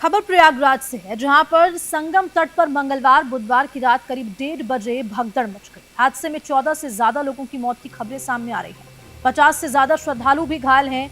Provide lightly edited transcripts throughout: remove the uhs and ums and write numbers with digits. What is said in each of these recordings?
खबर प्रयागराज से है, जहां पर संगम तट पर मंगलवार बुधवार की रात करीब 1:30 बजे भगदड़ मच गई। हादसे में 14 से ज्यादा लोगों की मौत की खबरें सामने आ रही हैं। 50 से ज्यादा श्रद्धालु भी घायल हैं।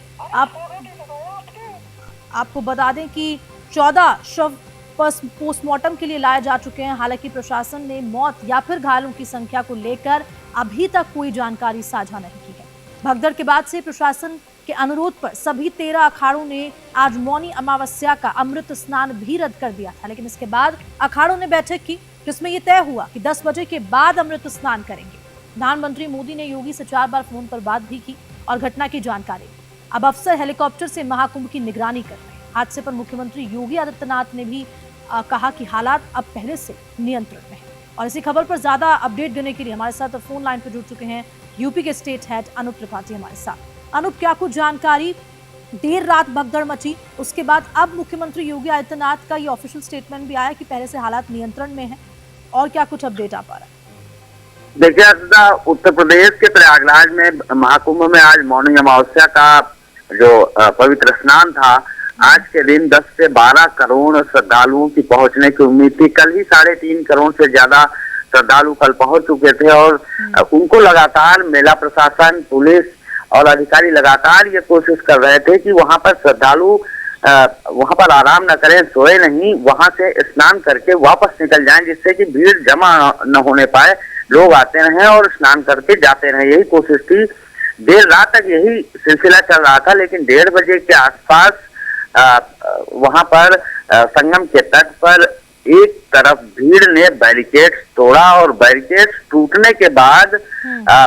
आपको बता दें कि 14 शव पोस्टमार्टम के लिए लाए जा चुके हैं। हालांकि प्रशासन ने मौत या फिर घायलों की संख्या को लेकर अभी तक कोई जानकारी साझा नहीं की है। भगदड़ के बाद से प्रशासन के अनुरोध पर सभी 13 अखाड़ों ने आज मौनी अमावस्या का अमृत स्नान भी रद्द कर दिया था। लेकिन इसके बाद अखाड़ों ने बैठक की, जिसमें यह तय हुआ कि 10 बजे के बाद अमृत स्नान करेंगे। प्रधानमंत्री मोदी ने योगी से 4 बार फोन पर बात भी की और घटना की जानकारी दी। अब अफसर हेलीकॉप्टर से महाकुंभ की निगरानी कर रहे हैं। हादसे पर मुख्यमंत्री योगी आदित्यनाथ ने भी कहा कि हालात अब पहले से नियंत्रण में है। और इसी खबर पर ज्यादा अपडेट देने के लिए हमारे साथ फोन लाइन पर जुड़ चुके हैं यूपी के स्टेट हेड अनूप त्रिपाठी हमारे साथ। अनूप, क्या कुछ जानकारी? देर रात भगदड़ मची, उसके बाद अब मुख्यमंत्री योगी आदित्यनाथ का ये ऑफिशियल स्टेटमेंट भी आया कि पहले से हालात नियंत्रण में है, और क्या कुछ अपडेट आ पा रहा है? देखिए, उत्तर प्रदेश के प्रयागराज में महाकुंभ में आज मौनी अमावस्या का जो पवित्र स्नान था, आज के दिन 10 से 12 करोड़ श्रद्धालुओं की पहुंचने की उम्मीद थी। कल ही 3.5 करोड़ से ज्यादा श्रद्धालु कल पहुंच चुके थे और उनको लगातार मेला प्रशासन, पुलिस और अधिकारी लगातार ये कोशिश कर रहे थे कि वहां पर श्रद्धालु वहां पर आराम न करें, सोए नहीं, वहां से स्नान करके वापस निकल जाएं, जिससे कि भीड़ जमा न होने पाए, लोग आते रहें और स्नान करके जाते रहें। यही कोशिश थी। देर रात तक यही सिलसिला चल रहा था, लेकिन 1:30 बजे के आसपास वहां पर संगम के तट पर एक तरफ भीड़ ने बैरिकेड तोड़ा और बैरिकेड टूटने के बाद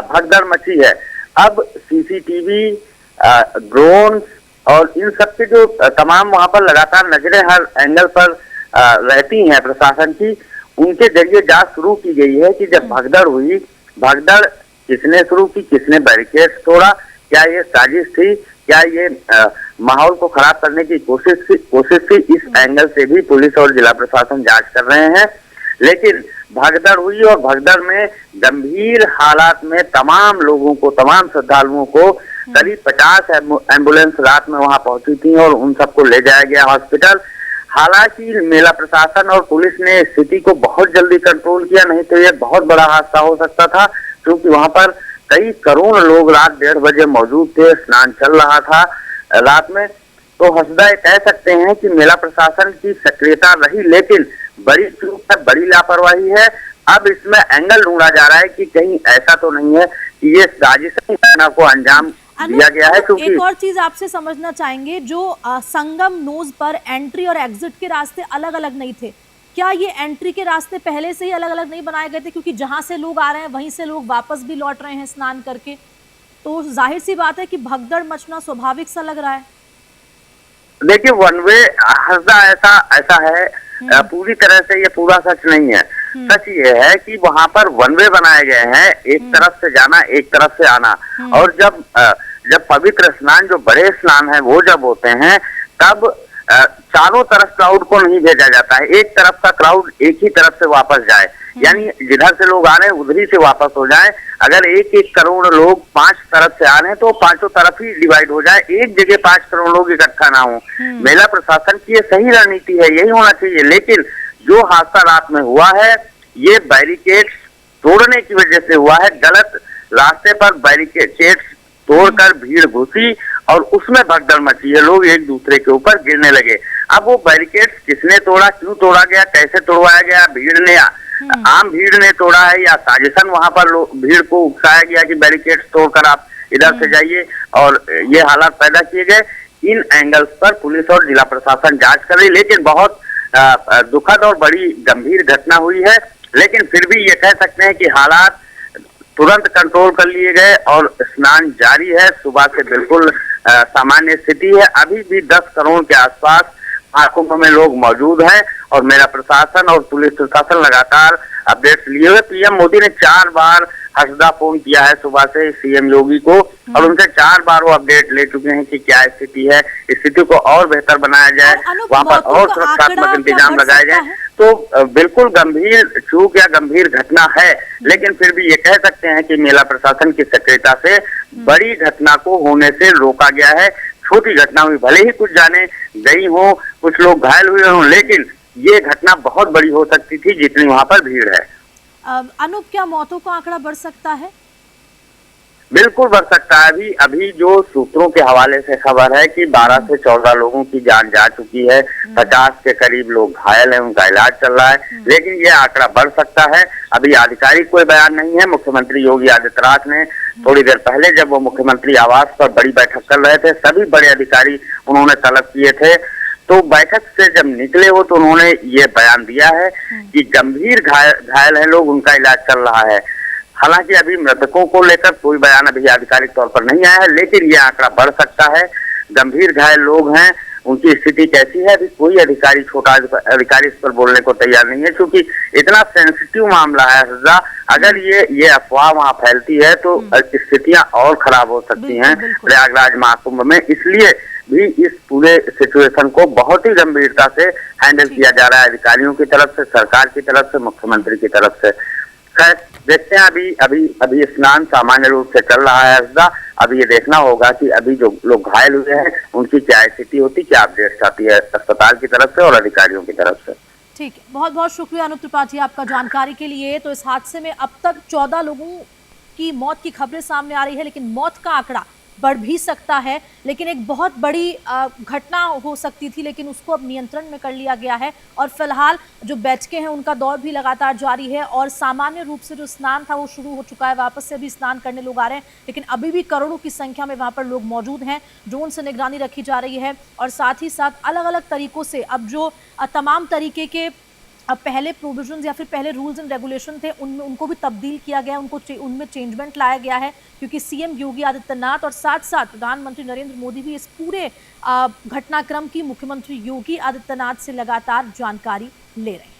भगदड़ मची है। अब सीसीटीवी, ड्रोन और इन सब के जो तमाम वहां पर लगातार नजरें हर एंगल पर रहती हैं प्रशासन की, उनके जरिए जांच शुरू की गई है कि जब भगदड़ हुई, भगदड़ किसने शुरू की, किसने बैरिकेड तोड़ा, क्या ये साजिश थी, क्या ये माहौल को खराब करने की कोशिश थी। इस एंगल से भी पुलिस और जिला प्रशासन जांच कर रहे हैं। लेकिन भगदड़ हुई और भगदड़ में गंभीर हालात में तमाम लोगों को, तमाम श्रद्धालुओं को, करीब 50 एम्बुलेंस रात में वहां पहुंची थी और उन सबको ले जाया गया हॉस्पिटल। हालांकि मेला प्रशासन और पुलिस ने स्थिति को बहुत जल्दी कंट्रोल किया, नहीं तो यह बहुत बड़ा हादसा हो सकता था, क्योंकि वहां पर कई करोड़ लोग रात 1:30 बजे मौजूद थे, स्नान चल रहा था रात में। तो हंसदा कह सकते हैं कि मेला प्रशासन की सक्रियता रही, लेकिन बड़ी चूक है, बड़ी लापरवाही है। अब इसमें एंगल ढूंढा जा रहा है कि कहीं ऐसा तो नहीं है कि ये साजिश घटना को अंजाम दिया गया है। क्योंकि एक और चीज आपसे समझना चाहेंगे, जो संगम नोज पर एंट्री और एग्जिट के रास्ते अलग अलग नहीं थे, क्या ये एंट्री के रास्ते पहले से ही अलग अलग नहीं बनाए गए थे? क्योंकि जहां से लोग आ रहे हैं वहीं से लोग वापस भी लौट रहे हैं स्नान करके, तो जाहिर सी बात है कि भगदड़ मचना स्वाभाविक सा लग रहा है। देखिए, वन वे हंसदा ऐसा है, पूरी तरह से ये पूरा सच नहीं है। सच ये है कि वहां पर वन वे बनाए गए हैं, एक तरफ से जाना, एक तरफ से आना। और जब पवित्र स्नान, जो बड़े स्नान है, वो जब होते हैं, तब चारों तरफ क्राउड को नहीं भेजा जाता है। एक तरफ का क्राउड एक ही तरफ से वापस जाए, यानी जिधर से लोग आ रहे हैं उधर ही से वापस हो जाए। अगर 1-1 करोड़ लोग 5 तरफ से आ रहे हैं तो 5 तरफ ही डिवाइड हो जाए, एक जगह 5 करोड़ लोग इकट्ठा ना हो। मेला प्रशासन की ये सही रणनीति है, यही होना चाहिए। लेकिन जो हादसा रात में हुआ है, ये बैरिकेड तोड़ने की वजह से हुआ है। गलत रास्ते पर बैरिकेड तोड़कर भीड़ घुसी और उसमें भगदड़ मची है, लोग एक दूसरे के ऊपर गिरने लगे। अब वो बैरिकेड किसने तोड़ा, क्यों तोड़ा गया, कैसे तोड़वाया गया, भीड़ ने, आम भीड़ ने तोड़ा है या साजिशन वहां पर भीड़ को उकसाया गया कि बैरिकेड तोड़कर आप इधर से जाइए और ये हालात पैदा किए गए। इन एंगल्स पर पुलिस और जिला प्रशासन जांच कर रही, लेकिन बहुत दुखद और बड़ी गंभीर घटना हुई है। लेकिन फिर भी ये कह सकते हैं कि हालात तुरंत कंट्रोल कर लिए गए और स्नान जारी है। सुबह से बिल्कुल सामान्य स्थिति है। अभी भी 10 करोड़ के आसपास महाकुंभ में लोग मौजूद हैं और मेरा प्रशासन और पुलिस प्रशासन लगातार अपडेट्स लिए हुए। पीएम मोदी ने 4 बार हंसदा फोन किया है सुबह से सीएम योगी को और उनसे 4 बार वो अपडेट ले चुके हैं कि क्या स्थिति है, स्थिति को और बेहतर बनाया जाए, वहां पर और सुरक्षात्मक इंतजाम लगाए जाए। तो बिल्कुल गंभीर चूक या गंभीर घटना है, लेकिन फिर भी ये कह सकते हैं कि मेला प्रशासन की सक्रियता से बड़ी घटना को होने से रोका गया है। छोटी घटना हुई, भले ही कुछ जाने गई हो, कुछ लोग घायल हुए हों, लेकिन ये घटना बहुत बड़ी हो सकती थी जितनी वहां पर भीड़ है। अनूप, क्या मौतों का आंकड़ा बढ़ सकता है? बिल्कुल बढ़ सकता है। अभी अभी जो सूत्रों के हवाले से खबर है कि 12 से 14 लोगों की जान जा चुकी है, 50 के करीब लोग घायल हैं, उनका इलाज चल रहा है, लेकिन ये आंकड़ा बढ़ सकता है। अभी आधिकारिक कोई बयान नहीं है। मुख्यमंत्री योगी आदित्यनाथ ने थोड़ी देर पहले जब वो मुख्यमंत्री आवास पर बड़ी बैठक कर रहे थे, सभी बड़े अधिकारी उन्होंने तलब किए थे, तो बैठक से जब निकले वो तो उन्होंने ये बयान दिया है कि गंभीर घायल हैं लोग, उनका इलाज चल रहा है। हालांकि अभी मृतकों को लेकर कोई बयान अभी आधिकारिक तौर पर नहीं आया है, लेकिन ये आंकड़ा बढ़ सकता है। गंभीर घायल लोग हैं, उनकी स्थिति कैसी है अभी कोई अधिकारी, छोटा अधिकारी इस पर बोलने को तैयार नहीं है, क्योंकि इतना सेंसिटिव मामला है सजा। अगर ये अफवाह वहां फैलती है तो स्थितियां और खराब हो सकती हैं प्रयागराज महाकुंभ में। इसलिए भी इस पूरे सिचुएशन को बहुत ही गंभीरता से हैंडल किया जा रहा है अधिकारियों की तरफ से, सरकार की तरफ से, मुख्यमंत्री की तरफ से। खैर देखते हैं, अभी स्नान सामान्य रूप से चल रहा है हर्षदा। अभी ये देखना होगा कि अभी जो लोग घायल हुए हैं उनकी क्या स्थिति होती, क्या अपडेट्स आती है अस्पताल की तरफ से और अधिकारियों की तरफ से। ठीक है, बहुत बहुत शुक्रिया अनूप त्रिपाठी आपका जानकारी के लिए। तो इस हादसे में अब तक 14 लोगों की मौत की खबरें सामने आ रही है, लेकिन मौत का आंकड़ा बढ़ भी सकता है। लेकिन एक बहुत बड़ी घटना हो सकती थी, लेकिन उसको अब नियंत्रण में कर लिया गया है। और फिलहाल जो बैठकें हैं उनका दौर भी लगातार जारी है, और सामान्य रूप से जो स्नान था वो शुरू हो चुका है, वापस से भी स्नान करने लोग आ रहे हैं। लेकिन अभी भी करोड़ों की संख्या में वहाँ पर लोग मौजूद हैं, ड्रोन से निगरानी रखी जा रही है, और साथ ही साथ अलग अलग तरीकों से अब जो तमाम तरीके के अब पहले प्रोविजंस या फिर पहले रूल्स एंड रेगुलेशन थे उनमें उनको भी तब्दील किया गया, उनमें चेंजमेंट लाया गया है, क्योंकि सीएम योगी आदित्यनाथ और साथ साथ प्रधानमंत्री नरेंद्र मोदी भी इस पूरे घटनाक्रम की मुख्यमंत्री योगी आदित्यनाथ से लगातार जानकारी ले रहे हैं।